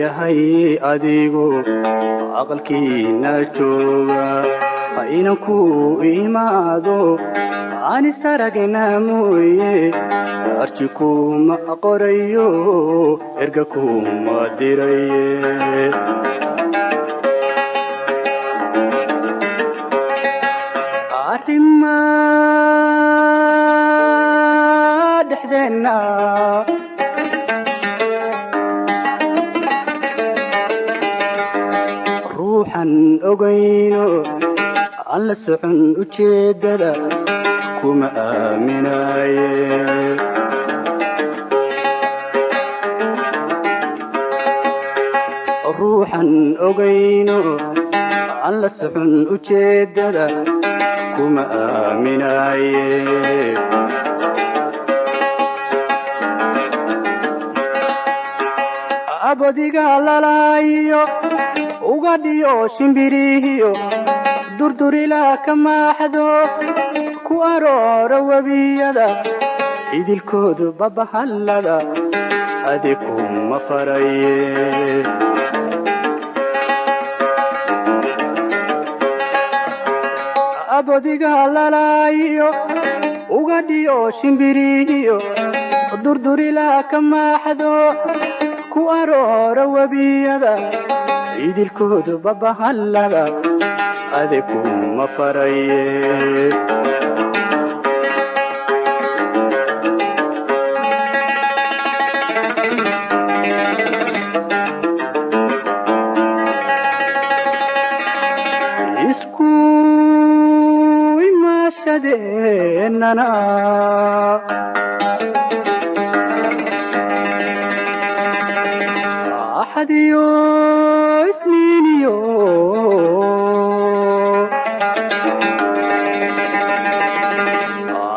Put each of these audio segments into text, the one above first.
yahay adigu aqalkiina jooga aynan ku imaado ani saragna mooye arji kuma qorayo erga kuma diraye arima dhexdeena ruuxan ogayno alla socon ujeedada kuma aaminaye ruuxan ogayno alla socon ujeedada kuma aaminaye abadiga lalayo ugadhiyo shimbirihiyo durdurila kamaaxdo ku aroora wabiyada idilkoodu babahallada adikuma faraye abadiga lalayo ugadhiyo shimbirihiyo durdurila kamaaxdo ku aroora wabiyada idilkoodu babahallada adikuma faraye isku imaashadeenana axadiyo isniiniyo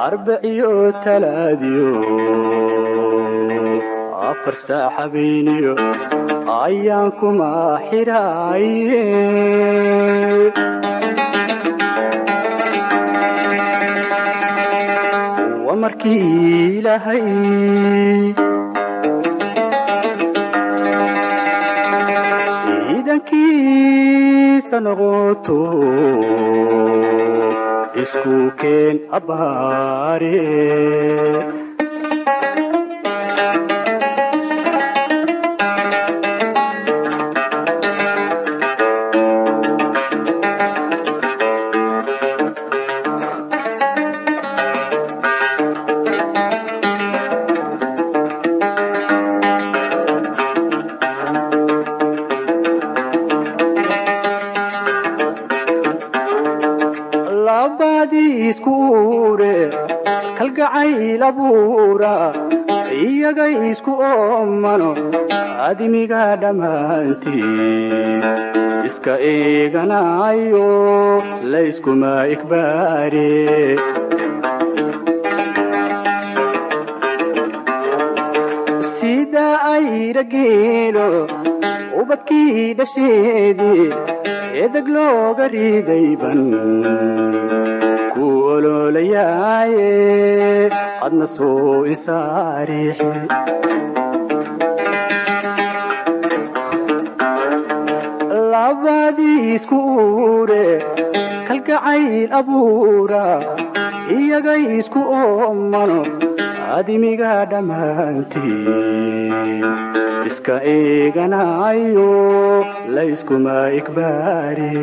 arbiciyo talaadiyo afar saaxabayniyo ayaan kuma xiraaye wamarkii ilaahay idankiisa noqoto isku keen abaare iskuure kalgacayl abuura iyaga isku oomano adimiga dhammaantii iska eeganayo layskuma ikbaare sida ayra geelo ubadkii dhasheedii eedag looga ridayban ku ololayaye adna soo isaariixi labadii iskuure kalgacayl abuura iyaga isku oomano adimiga dhammaantii iska eeganayo layskuma ikbaare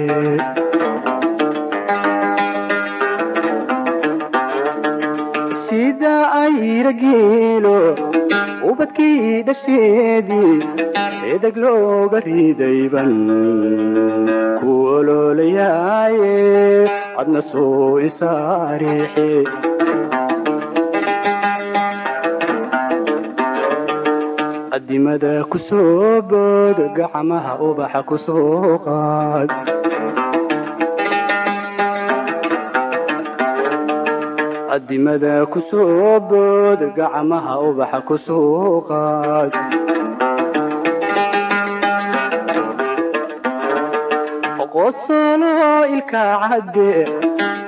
sida ayra geelo ubadkii dhasheedii eedag looga ridayban ku ololayaye adna soo isaariixi adimada ku soo bood gacmaha ubaxa ku soo qaad adimada ku soo bood gacmaha ubaxa ku soo qaad qosolo ilka cadde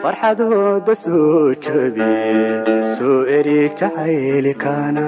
farxadooda soo jabe soo eri jacaylkana